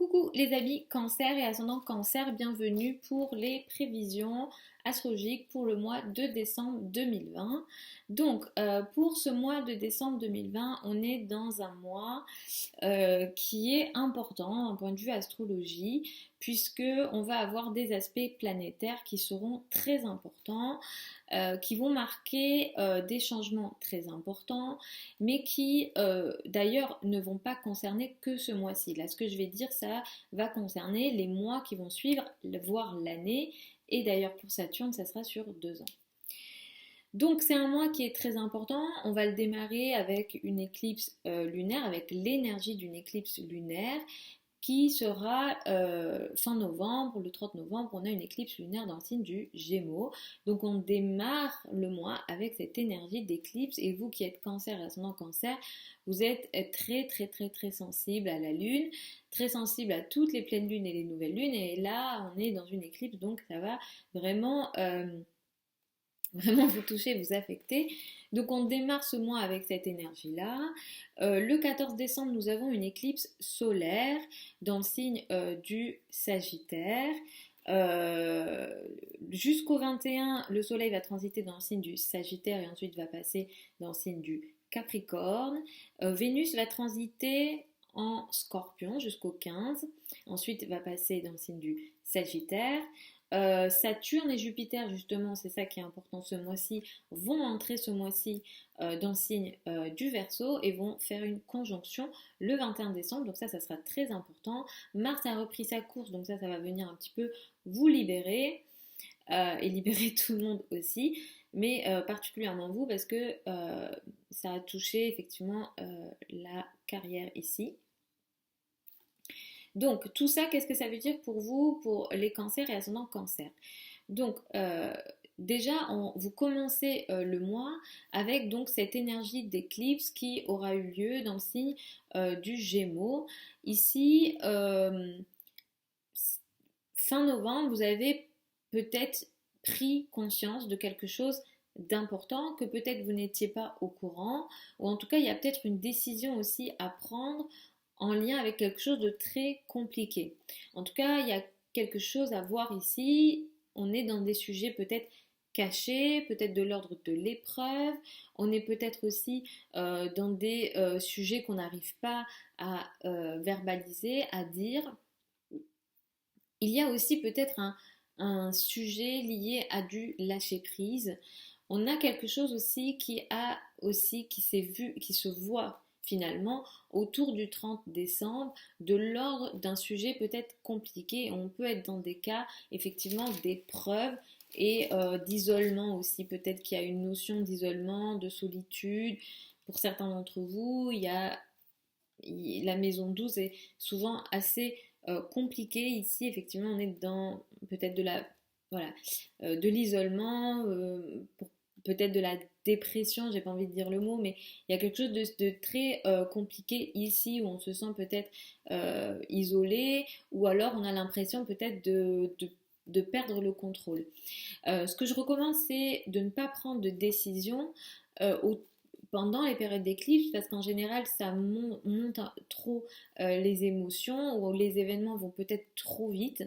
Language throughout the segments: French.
Coucou les amis cancer et ascendant cancer, bienvenue pour les prévisions astrologiques pour le mois de décembre 2020. Donc pour ce mois de décembre 2020, on est dans un mois qui est important d'un point de vue astrologie puisque on va avoir des aspects planétaires qui seront très importants, qui vont marquer des changements très importants, mais qui d'ailleurs ne vont pas concerner que ce mois-ci. Là, ce que je vais dire, ça va concerner les mois qui vont suivre, voire l'année, et d'ailleurs pour Saturne, ça sera sur 2 ans. Donc c'est un mois qui est très important, on va le démarrer avec une éclipse lunaire, avec l'énergie d'une éclipse lunaire qui sera fin novembre, le 30 novembre, on a une éclipse lunaire dans le signe du Gémeaux. Donc on démarre le mois avec cette énergie d'éclipse et vous qui êtes cancer et ascendant cancer, vous êtes très très très très sensible à la lune, très sensible à toutes les pleines lunes et les nouvelles lunes et là on est dans une éclipse donc ça va vraiment vraiment vous toucher, vous affecter. Donc on démarre ce mois avec cette énergie-là. Le 14 décembre, nous avons une éclipse solaire dans le signe du Sagittaire. Jusqu'au 21, le soleil va transiter dans le signe du Sagittaire et ensuite va passer dans le signe du Capricorne. Vénus va transiter en Scorpion jusqu'au 15. Ensuite va passer dans le signe du Sagittaire. Saturne et Jupiter, justement, c'est ça qui est important ce mois-ci, vont entrer ce mois-ci dans le signe du Verseau et vont faire une conjonction le 21 décembre. Donc ça sera très important. Mars a repris sa course, donc ça va venir un petit peu vous libérer et libérer tout le monde aussi, mais particulièrement vous parce que ça a touché effectivement la carrière ici. Donc, tout ça, qu'est-ce que ça veut dire pour vous, pour les cancers et ascendants cancer? Donc, déjà, vous commencez le mois avec donc cette énergie d'éclipse qui aura eu lieu dans le signe du Gémeaux. Ici, fin novembre, vous avez peut-être pris conscience de quelque chose d'important que peut-être vous n'étiez pas au courant, ou en tout cas, il y a peut-être une décision aussi à prendre en lien avec quelque chose de très compliqué. En tout cas, il y a quelque chose à voir ici. On est dans des sujets peut-être cachés, peut-être de l'ordre de l'épreuve. On est peut-être aussi dans des sujets qu'on n'arrive pas à verbaliser, à dire. Il y a aussi peut-être un sujet lié à du lâcher prise. On a quelque chose aussi qui s'est vu, qui se voit finalement autour du 30 décembre de l'ordre d'un sujet peut-être compliqué. On peut être dans des cas effectivement d'épreuve et d'isolement aussi. Peut-être qu'il y a une notion d'isolement, de solitude. Pour certains d'entre vous, la maison 12 est souvent assez compliquée. Ici, effectivement, on est dans peut-être voilà, de l'isolement, peut-être de la dépression, j'ai pas envie de dire le mot, mais il y a quelque chose de très compliqué ici où on se sent peut-être isolé ou alors on a l'impression peut-être de perdre le contrôle. Ce que je recommande, c'est de ne pas prendre de décision pendant les périodes d'éclipse parce qu'en général ça monte trop les émotions ou les événements vont peut-être trop vite,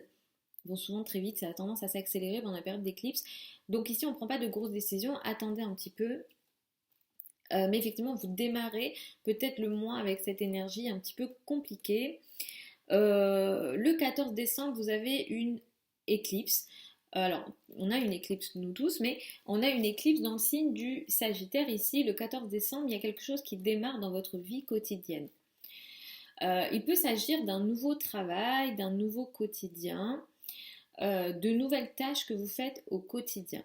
vont souvent très vite, ça a tendance à s'accélérer pendant la période d'éclipse. Donc ici on ne prend pas de grosses décisions, attendez un petit peu. Mais effectivement vous démarrez peut-être le mois avec cette énergie un petit peu compliquée. Le 14 décembre vous avez une éclipse. Alors, on a une éclipse nous tous, mais on a une éclipse dans le signe du Sagittaire ici. Le 14 décembre, il y a quelque chose qui démarre dans votre vie quotidienne. Il peut s'agir d'un nouveau travail, d'un nouveau quotidien, de nouvelles tâches que vous faites au quotidien.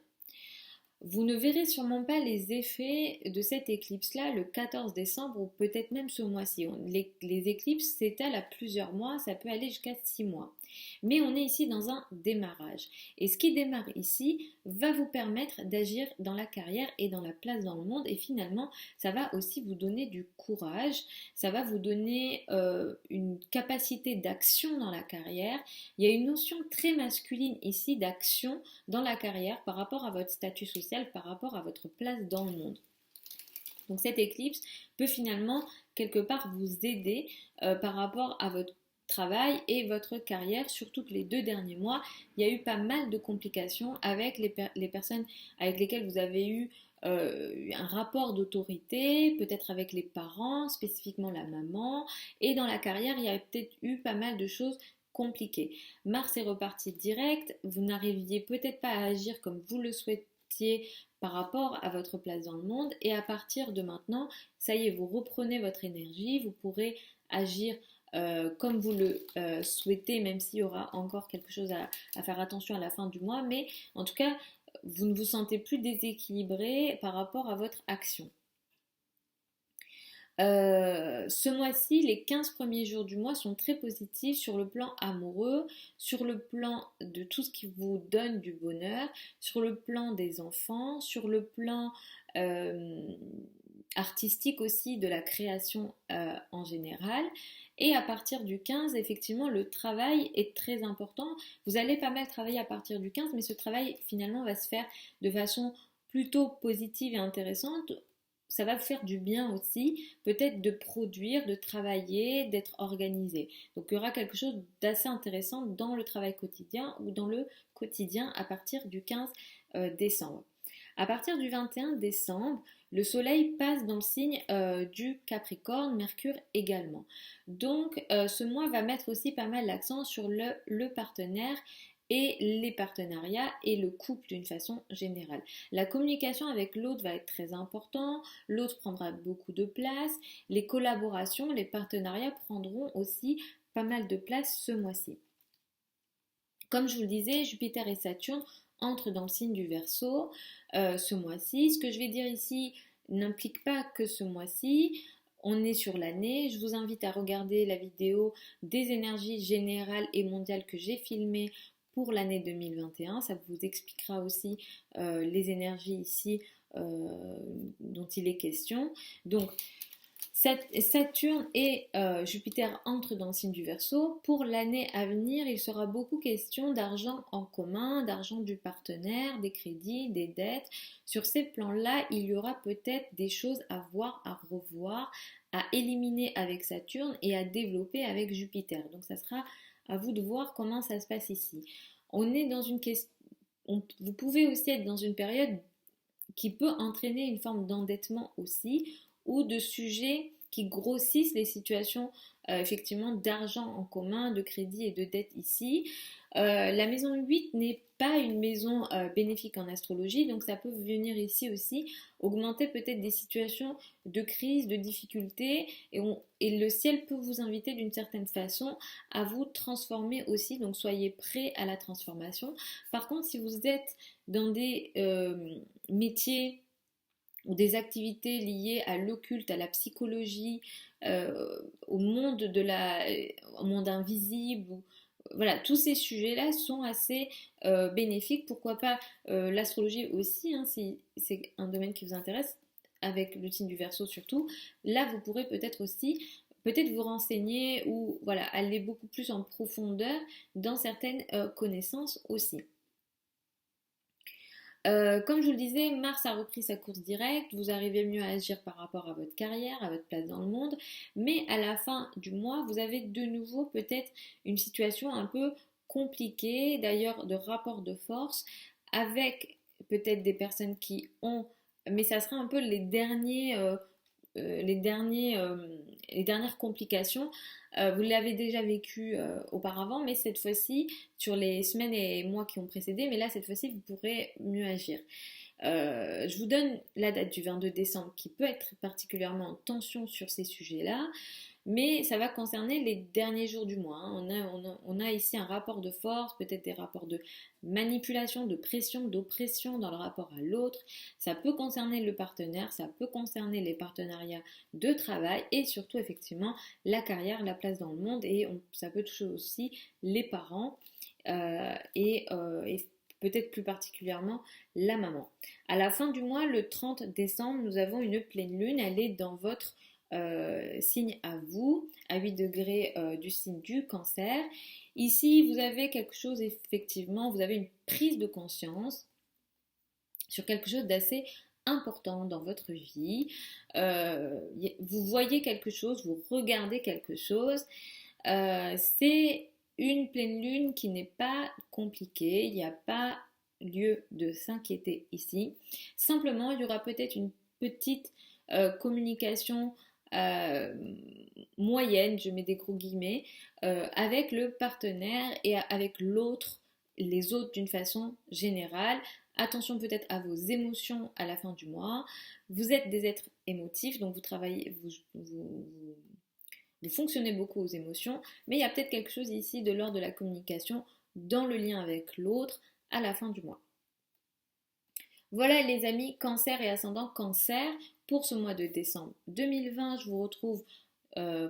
Vous ne verrez sûrement pas les effets de cette éclipse-là le 14 décembre ou peut-être même ce mois-ci. Les éclipses s'étalent à plusieurs mois, ça peut aller jusqu'à 6 mois. Mais on est ici dans un démarrage. Et ce qui démarre ici va vous permettre d'agir dans la carrière et dans la place dans le monde. Et finalement, ça va aussi vous donner du courage, ça va vous donner une capacité d'action dans la carrière. Il y a une notion très masculine ici d'action dans la carrière par rapport à votre statut social, par rapport à votre place dans le monde. Donc cette éclipse peut finalement quelque part vous aider par rapport à votre travail et votre carrière, surtout que les 2 derniers mois, il y a eu pas mal de complications avec les personnes avec lesquelles vous avez eu un rapport d'autorité, peut-être avec les parents, spécifiquement la maman, et dans la carrière, il y a peut-être eu pas mal de choses compliquées. Mars est reparti direct, vous n'arriviez peut-être pas à agir comme vous le souhaitiez par rapport à votre place dans le monde, et à partir de maintenant, ça y est, vous reprenez votre énergie, vous pourrez agir comme vous le souhaitez, même s'il y aura encore quelque chose à faire attention à la fin du mois, mais en tout cas, vous ne vous sentez plus déséquilibré par rapport à votre action. Ce mois-ci, les 15 premiers jours du mois sont très positifs sur le plan amoureux, sur le plan de tout ce qui vous donne du bonheur, sur le plan des enfants, sur le plan euh, artistique aussi, de la création en général. Et à partir du 15, effectivement, le travail est très important. Vous allez pas mal travailler à partir du 15, mais ce travail finalement va se faire de façon plutôt positive et intéressante. Ça va vous faire du bien aussi, peut-être de produire, de travailler, d'être organisé. Donc il y aura quelque chose d'assez intéressant dans le travail quotidien ou dans le quotidien à partir du 15 décembre. À partir du 21 décembre, le soleil passe dans le signe du Capricorne, Mercure également. Donc ce mois va mettre aussi pas mal l'accent sur le partenaire et les partenariats et le couple d'une façon générale. La communication avec l'autre va être très important, l'autre prendra beaucoup de place, les collaborations, les partenariats prendront aussi pas mal de place ce mois-ci. Comme je vous le disais, Jupiter et Saturne entrent dans le signe du Verseau ce mois-ci. Ce que je vais dire ici n'implique pas que ce mois-ci. On est sur l'année. Je vous invite à regarder la vidéo des énergies générales et mondiales que j'ai filmée pour l'année 2021. Ça vous expliquera aussi les énergies ici dont il est question. Donc, Saturne et Jupiter entrent dans le signe du Verseau. Pour l'année à venir, il sera beaucoup question d'argent en commun, d'argent du partenaire, des crédits, des dettes. Sur ces plans-là, il y aura peut-être des choses à voir, à revoir, à éliminer avec Saturne et à développer avec Jupiter. Donc ça sera à vous de voir comment ça se passe ici. On est dans une question. Vous pouvez aussi être dans une période qui peut entraîner une forme d'endettement aussi, ou de sujets qui grossissent les situations effectivement d'argent en commun, de crédit et de dette ici. La maison 8 n'est pas une maison bénéfique en astrologie, donc ça peut venir ici aussi augmenter peut-être des situations de crise, de difficulté, et le ciel peut vous inviter d'une certaine façon à vous transformer aussi, donc soyez prêts à la transformation. Par contre, si vous êtes dans des métiers ou des activités liées à l'occulte, à la psychologie, au monde au monde invisible, voilà, tous ces sujets-là sont assez bénéfiques. Pourquoi pas l'astrologie aussi, hein, si c'est un domaine qui vous intéresse, avec le signe du Verseau surtout. Là, vous pourrez peut-être aussi peut-être vous renseigner ou voilà, aller beaucoup plus en profondeur dans certaines connaissances aussi. Comme je vous le disais, Mars a repris sa course directe, vous arrivez mieux à agir par rapport à votre carrière, à votre place dans le monde, mais à la fin du mois, vous avez de nouveau peut-être une situation un peu compliquée, d'ailleurs de rapport de force, avec peut-être des personnes qui ont, mais ça sera un peu les dernières complications. Vous l'avez déjà vécu auparavant, mais cette fois-ci, sur les semaines et mois qui ont précédé, mais là, cette fois-ci, vous pourrez mieux agir. Je vous donne la date du 22 décembre qui peut être particulièrement en tension sur ces sujets-là, mais ça va concerner les derniers jours du mois, hein. On a ici un rapport de force, peut-être des rapports de manipulation, de pression, d'oppression dans le rapport à l'autre. Ça peut concerner le partenaire, ça peut concerner les partenariats de travail et surtout effectivement la carrière, la place dans le monde, et ça peut toucher aussi les parents et peut-être plus particulièrement la maman. À la fin du mois, le 30 décembre, nous avons une pleine lune, elle est dans votre signe à vous, à 8 degrés du signe du Cancer. Ici, vous avez quelque chose, effectivement, vous avez une prise de conscience sur quelque chose d'assez important dans votre vie. Vous voyez quelque chose, vous regardez quelque chose. C'est une pleine lune qui n'est pas compliquée, il n'y a pas lieu de s'inquiéter ici. Simplement, il y aura peut-être une petite communication euh, moyenne, je mets des gros guillemets, avec le partenaire et avec l'autre, les autres d'une façon générale. Attention peut-être à vos émotions à la fin du mois. Vous êtes des êtres émotifs, donc vous travaillez, vous fonctionnez beaucoup aux émotions, mais il y a peut-être quelque chose ici de l'ordre de la communication dans le lien avec l'autre à la fin du mois. Voilà les amis, cancer et ascendant cancer pour ce mois de décembre 2020. Je vous retrouve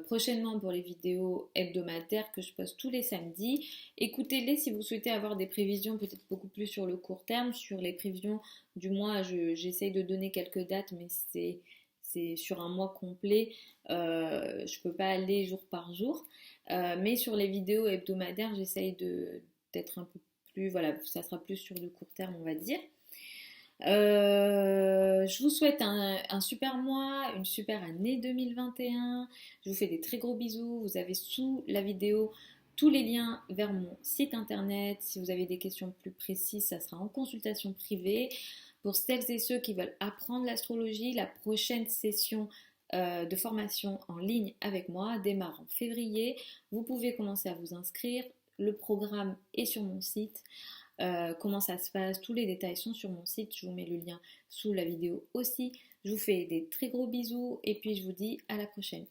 prochainement pour les vidéos hebdomadaires que je poste tous les samedis. Écoutez-les si vous souhaitez avoir des prévisions peut-être beaucoup plus sur le court terme. Sur les prévisions du mois, j'essaye de donner quelques dates, mais c'est sur un mois complet. Je ne peux pas aller jour par jour. Mais sur les vidéos hebdomadaires, j'essaye d'être un peu plus, voilà, ça sera plus sur le court terme, on va dire. Je vous souhaite un super mois, une super année 2021. Je vous fais des très gros bisous. Vous avez sous la vidéo tous les liens vers mon site internet. Si vous avez des questions plus précises, ça sera en consultation privée. Pour celles et ceux qui veulent apprendre l'astrologie, la prochaine session de formation en ligne avec moi démarre en février. Vous pouvez commencer à vous inscrire. Le programme est sur mon site. Comment ça se passe, tous les détails sont sur mon site, je vous mets le lien sous la vidéo aussi. Je vous fais des très gros bisous et puis je vous dis à la prochaine.